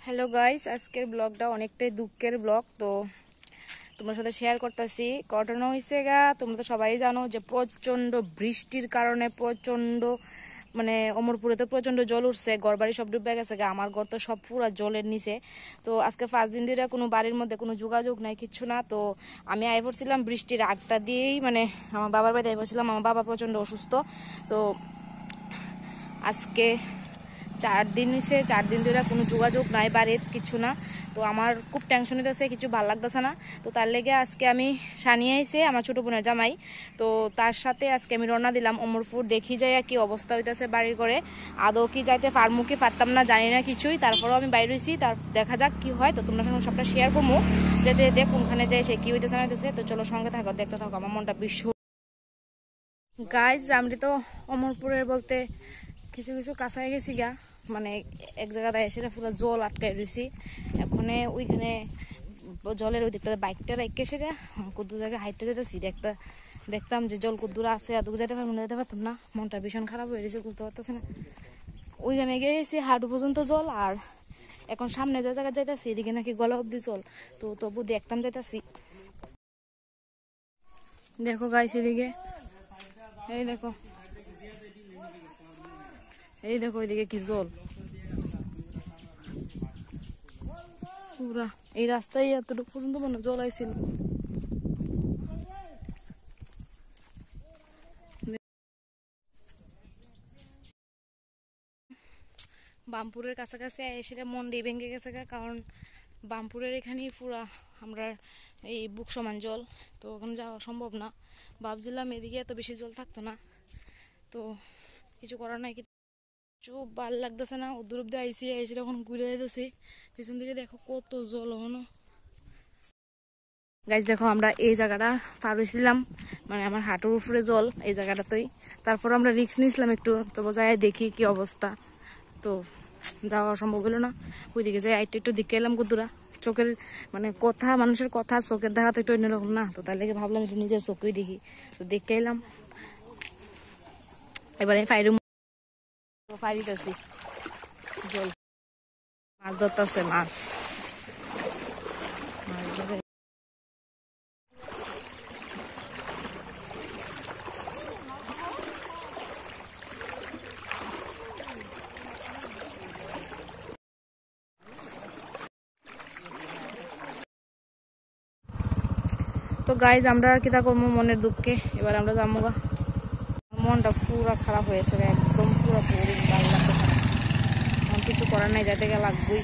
Hello guys, আজকের ব্লগটা অনেকটাই দুঃখের ব্লগ। তো তোমার সাথে শেয়ার করতেছি। ঘটনা হয়েছে তোমরা তো সবাই জানো যে প্রচন্ড বৃষ্টির কারণে প্রচন্ড অমরপুরে তো প্রচন্ড জল উঠছে, ঘর বাড়ি সব ডুবে গেছে আমার ঘর তো সব পুরো জলের নিচে। তো আজকে 5 দিন ধরে কোনো বাড়ির মধ্যে কোনো যোগাযোগ নাই, কিচ্ছু না। তো আমি আই পড়ছিলাম বৃষ্টির আগটা দিয়েই, আমার বাবার বাড়িতে আই পড়ছিলাম। আমার বাবা প্রচন্ড অসুস্থ। তো আজকে 4 দিন হয়েছে, 4 দিন ধরে কোনো যোগাযোগ নাই, বাড়ির কিছু না। তো আমার খুব টেনশন হইতেছে, কিছু ভাল লাগতেছে না। তো তার লেগে আজকে আমি সানিয়ে আইছে আমার ছোট বোনের জামাই। তো তার সাথে আজকে আমি রওনা দিলাম অমরপুর। দেখি যাই কি অবস্থা হইতেছে বাড়ির করে, আদৌ কি যাইতে পারমু কি পারতাম না জানি না কিছুই। তারপরেও আমি বাইরে হয়েছি, তার দেখা যাক কি হয়। তো তোমরা সঙ্গে সবটা শেয়ার করবো, যেতে যেতে কোনখানে যাই সে কি হইতেছে না হইতেছে। তো চলো সঙ্গে থাকো, দেখতে থাকো। আমার মনটা বিশ্ব গাইজ, আমি তো অমরপুরের বলতে কিছু কিছু কাছায় গেছি এক জায়গায় এসে পুরো জল আটকাই রয়েছি। এখন ওইখানে জলের ওই দিকটা বাইকটা রাখকে সেটা কুদ্দুর জায়গায় হাইটটা যেতেছি, দেখতাম যে জল কুদ্দুর আছে, আদৌ যেতে পারবো না, যেতে পারতাম না। মনটা ভীষণ খারাপ হয়ে গেছে, বুঝতে পারতেছে না। ওইখানে গিয়েছি হাঁটু পর্যন্ত জল, আর এখন সামনে যে জায়গায় যাইতেছি এদিকে নাকি গলা অব্দি জল। তো তবু দেখতাম যাইতেছি। দেখো গাইস, এদিকে এই দেখো, এই দেখো ওইদিকে কি জল পুরা। এই রাস্তায় এতটুকু পর্যন্ত জল আইছিল। বামপুরের কাছাকাছি সেটা মন্ডি ভেঙে গেছে কারণ বামপুরের এখানেই পুরা আমরা এই বুক সমান জল। তো ওখানে যাওয়া সম্ভব না। ভাবছিলাম এদিকে এত বেশি জল থাকতো না, তো কিছু করার নাই। চুপ ভাল লাগতেছে না। দূর অব্দি আইসি, এসে এখন ঘুরে যেতেছি। পিছন দিকে দেখো কত জল। হনো গাইজ, দেখো আমরা এই জায়গাটা পার হয়েছিলাম, আমার হাঁটুর উপরে জল এই জায়গাটাতেই। তারপর আমরা রিক্স নিয়েছিলাম একটু, তবু যাই দেখি কি অবস্থা। তো যাওয়া সম্ভব হলো না। ওইদিকে যাই আইটে একটু দেখে এলাম কদ্দুরা। চোখের কথা, মানুষের কথা চোখের দেখা তো একটু অন্যরকম না। তো তার লেগে ভাবলাম একটু নিজের চোখেই দেখি। তো দেখে এলাম। এবারে ফাইরিতেছি জল, মাছ ধরতেছে মাছ। তো গাইজ, আমরা আর কি তা করবো মনের দুঃখে। এবার আমরা যাবো গা। মনটা পুরা খারাপ হয়েছে, একদম পুরা বোরিং, ভালো লাগতেছে না। কিছু করার নাই, যাইতে গেলে লাগবেই।